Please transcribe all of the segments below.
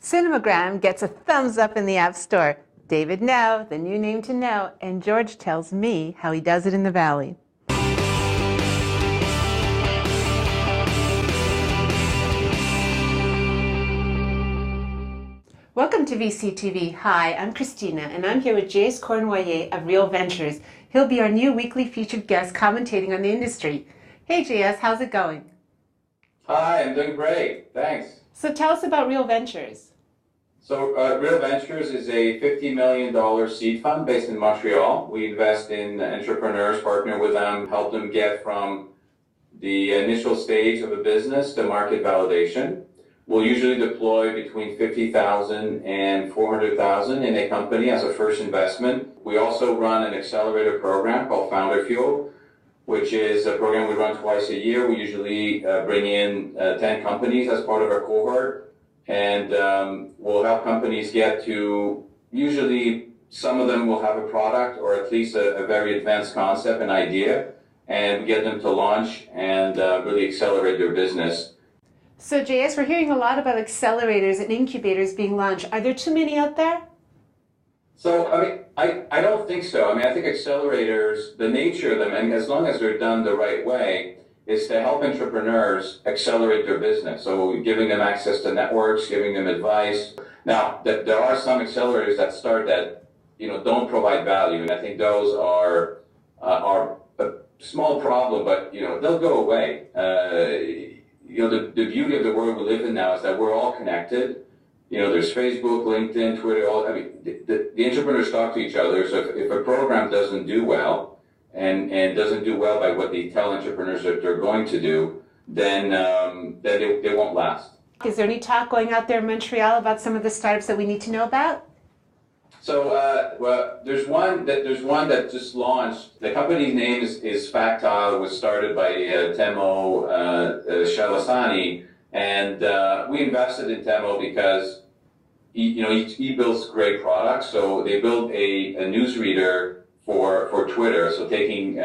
Cinemagram gets a thumbs up in the App Store. David Now, the new name to know, and George tells me how he does it in the Valley. Welcome to VCTV. Hi, I'm Christina, and I'm here with J.S. Cornwallier of Real Ventures. He'll be our new weekly featured guest commentating on the industry. Hey, J.S., how's it going? Hi, I'm doing great. Thanks. So tell us about Real Ventures. So Real Ventures is a $50 million seed fund based in Montreal. We invest in entrepreneurs, partner with them, help them get from the initial stage of a business to market validation. We'll usually deploy between $50,000 and $400,000 in a company as a first investment. We also run an accelerator program called Founder Fuel, which is a program we run twice a year. We usually bring in 10 companies as part of our cohort. And we'll help companies get to, usually some of them will have a product or at least a very advanced concept and idea, and get them to launch and really accelerate their business. So JS, we're hearing a lot about accelerators and incubators being launched. Are there too many out there? So, I don't think so. I think accelerators, the nature of them, and as long as they're done the right way, is to help entrepreneurs accelerate their business. So giving them access to networks, giving them advice. Now, there are some accelerators that start that, don't provide value, and I think those are a small problem, but, they'll go away. The beauty of the world we live in now is that we're all connected. There's Facebook, LinkedIn, Twitter, the entrepreneurs talk to each other, so if a program doesn't do well, and doesn't do well by what they tell entrepreneurs that they're going to do, then they won't last. Is there any talk going out there in Montreal about some of the startups that we need to know about? So, well, there's one that just launched. The company's name is Factile. It was started by Temo Shalasani, and we invested in Temo because he builds great products. So they built a newsreader for Twitter, so taking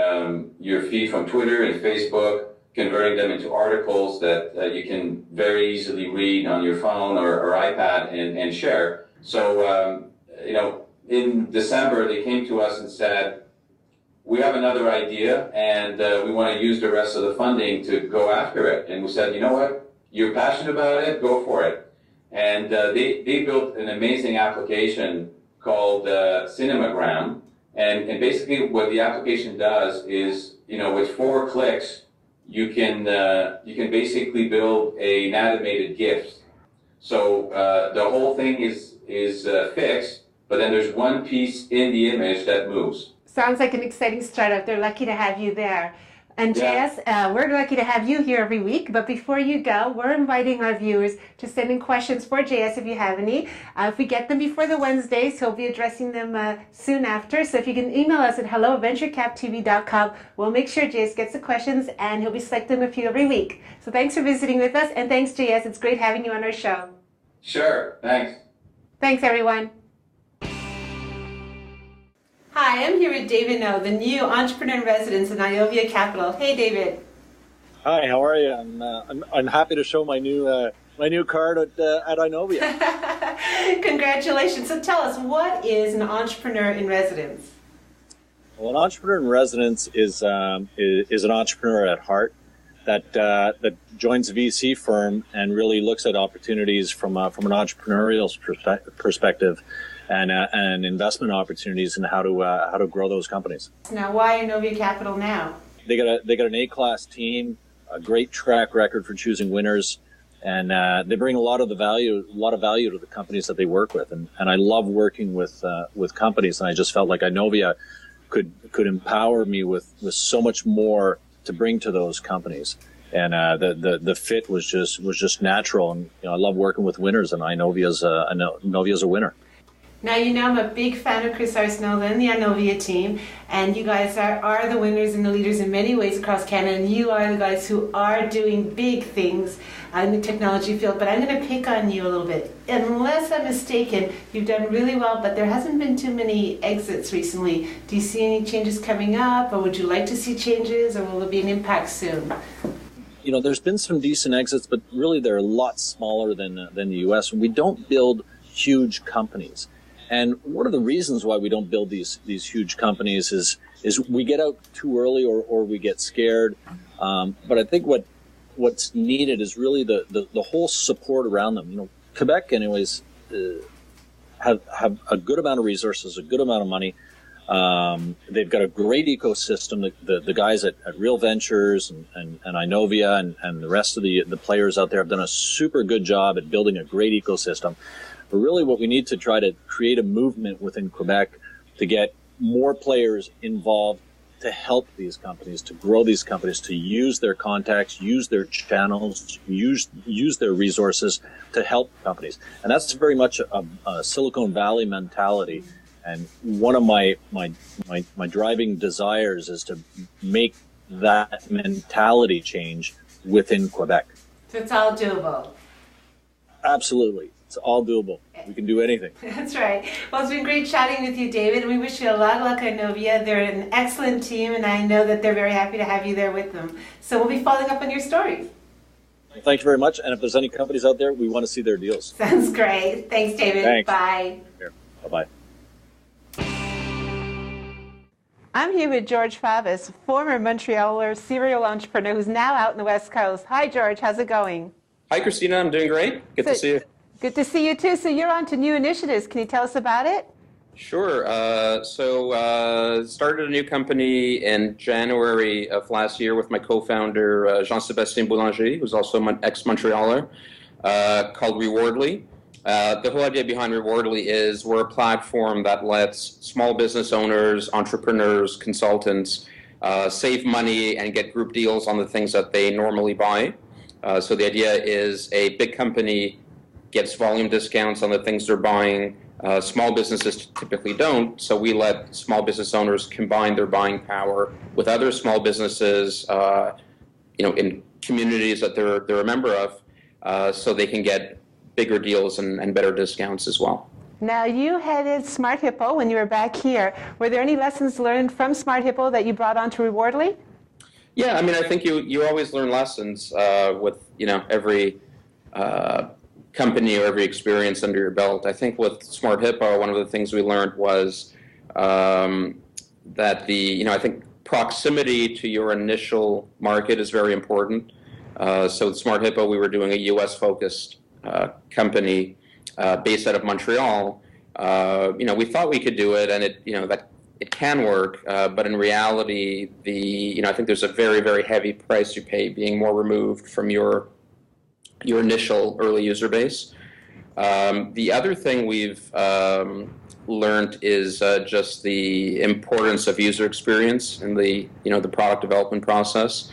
your feed from Twitter and Facebook, converting them into articles that you can very easily read on your phone or iPad and share. So, in December, they came to us and said, we have another idea, and we want to use the rest of the funding to go after it. And we said, you know what? You're passionate about it, go for it. And they built an amazing application called Cinemagram. And basically what the application does is, with 4 clicks, you can basically build an animated GIF. So the whole thing is fixed, but then there's one piece in the image that moves. Sounds like an exciting startup. They're lucky to have you there. And Yeah. JS, we're lucky to have you here every week, but before you go, we're inviting our viewers to send in questions for JS if you have any. If we get them before the Wednesdays, he'll be addressing them soon after. So if you can email us at hello@venturecaptv.com, we'll make sure JS gets the questions, and he'll be selecting a few every week. So thanks for visiting with us, and thanks, JS. It's great having you on our show. Sure, thanks. Thanks, everyone. Hi, I'm here with David No, the new entrepreneur in residence in Iovia Capital. Hey, David. Hi, how are you? I'm happy to show my new card at Inovia. Congratulations. So tell us, what is an entrepreneur in residence? Well, an entrepreneur in residence is an entrepreneur at heart that joins a VC firm and really looks at opportunities from an entrepreneurial perspective. And investment opportunities and how to grow those companies. Now, why Inovia Capital now? They got an A-class team, a great track record for choosing winners, and they bring a lot of value to the companies that they work with. And I love working with companies, and I just felt like Inovia could empower me with so much more to bring to those companies. And the fit was just natural, and I love working with winners, and Inovia's a winner. Now, I'm a big fan of Chris Arsenault and the Inovia team, and you guys are the winners and the leaders in many ways across Canada, and you are the guys who are doing big things in the technology field. But I'm going to pick on you a little bit. Unless I'm mistaken, you've done really well, but there hasn't been too many exits recently. Do you see any changes coming up, or would you like to see changes, or will there be an impact soon? there's been some decent exits, but really they're a lot smaller than the U.S. We don't build huge companies. And one of the reasons why we don't build these huge companies is we get out too early or we get scared. But I think what's needed is really the whole support around them. Quebec, anyways, have a good amount of resources, a good amount of money. They've got a great ecosystem. The guys at Real Ventures and Inovia and the rest of the players out there have done a super good job at building a great ecosystem. But really what we need to try to create a movement within Quebec to get more players involved to help these companies, to grow these companies, to use their contacts, use their channels, use their resources to help companies. And that's very much a Silicon Valley mentality. And one of my driving desires is to make that mentality change within Quebec. So it's all doable. Absolutely. It's all doable. We can do anything. That's right. Well, it's been great chatting with you, David, and we wish you a lot of luck at Novia. They're an excellent team, and I know that they're very happy to have you there with them. So we'll be following up on your stories. Thank you very much. And if there's any companies out there, we want to see their deals. Sounds great. Thanks, David. Thanks. Bye. Bye-bye. I'm here with George Favis, former Montrealer serial entrepreneur who's now out in the West Coast. Hi, George. How's it going? Hi, Christina. I'm doing great. Good to see you. Good to see you, too. So you're on to new initiatives. Can you tell us about it? Sure. Started a new company in January of last year with my co-founder, Jean-Sébastien Boulanger, who's also an ex-Montrealer, called Rewardly. The whole idea behind Rewardly is we're a platform that lets small business owners, entrepreneurs, consultants save money and get group deals on the things that they normally buy. So the idea is a big company gets volume discounts on the things they're buying. Small businesses typically don't, so we let small business owners combine their buying power with other small businesses, in communities that they're a member of, so they can get bigger deals and better discounts as well. Now, you headed Smart Hippo when you were back here. Were there any lessons learned from Smart Hippo that you brought on to Rewardly? Yeah, I think you always learn lessons with every company or every experience under your belt. I think with Smart Hippo, one of the things we learned was that I think proximity to your initial market is very important. So with Smart Hippo, we were doing a U.S.-focused company based out of Montreal. We thought we could do it, and it can work, but in reality, I think there's a very, very heavy price you pay being more removed from your initial early user base. The other thing we've learned is just the importance of user experience in the product development process.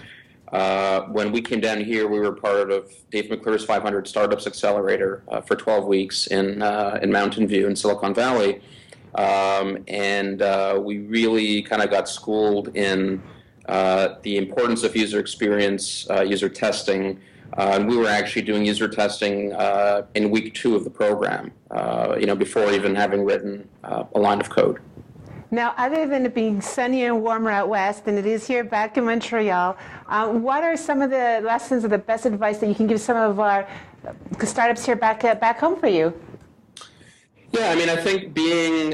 When we came down here, we were part of Dave McClure's 500 Startups Accelerator for 12 weeks in Mountain View in Silicon Valley. And we really kind of got schooled in the importance of user experience, user testing. And we were actually doing user testing in week 2 of the program, before even having written a line of code. Now, other than it being sunnier and warmer out west than it is here back in Montreal, what are some of the lessons or the best advice that you can give some of our startups here back home for you? Yeah, I think being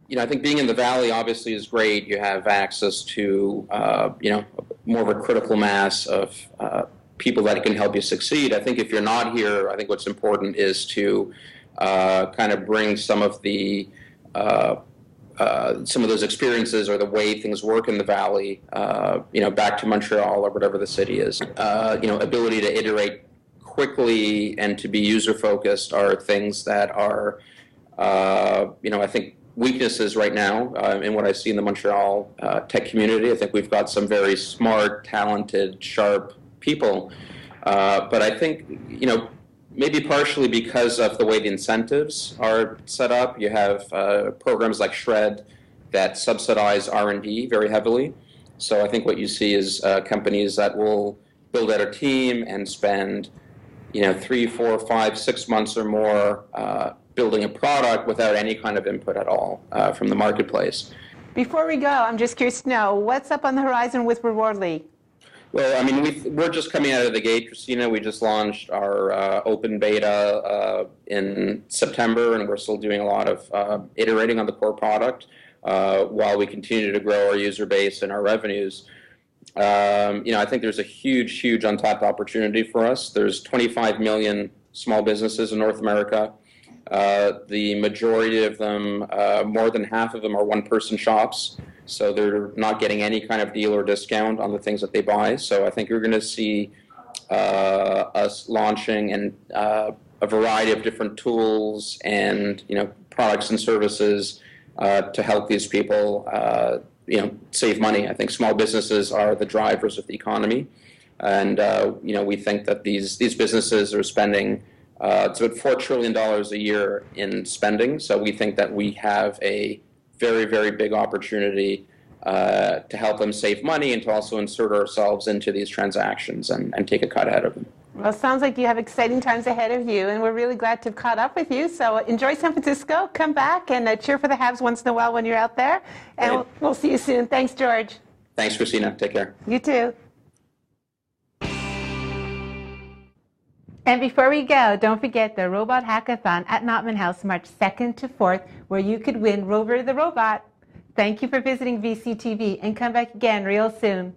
being in the Valley obviously is great. You have access to more of a critical mass of people that can help you succeed. I think if you're not here, I think what's important is to kind of bring some of those experiences or the way things work in the Valley, back to Montreal or whatever the city is. Ability to iterate quickly and to be user-focused are things that are, I think, weaknesses right now in what I see in the Montreal tech community. I think we've got some very smart, talented, sharp people. But I think, maybe partially because of the way the incentives are set up. You have programs like Shred that subsidize R&D very heavily. So I think what you see is companies that will build out a team and spend 3, 4, 5, 6 months or more building a product without any kind of input at all from the marketplace. Before we go, I'm just curious to know, what's up on the horizon with Rewardly? Well, I mean, we're just coming out of the gate, Christina. We just launched our open beta in September, and we're still doing a lot of iterating on the core product while we continue to grow our user base and our revenues. I think there's a huge untapped opportunity for us. There's 25 million small businesses in North America. The majority of them, more than half of them, are one-person shops. So they're not getting any kind of deal or discount on the things that they buy. So I think you're going to see us launching a variety of different tools and products and services to help these people save money. I think small businesses are the drivers of the economy, and we think that these businesses are spending it's about $4 trillion a year in spending. So we think that we have a very big opportunity to help them save money and to also insert ourselves into these transactions and take a cut out of them. Well, it sounds like you have exciting times ahead of you, and we're really glad to have caught up with you. So enjoy San Francisco, come back, and cheer for the Habs once in a while when you're out there. And we'll see you soon. Thanks, George. Thanks, Christina. Take care. You too. And before we go, don't forget the Robot Hackathon at Notman House, March 2nd to 4th, where you could win Rover the Robot. Thank you for visiting VCTV, and come back again real soon.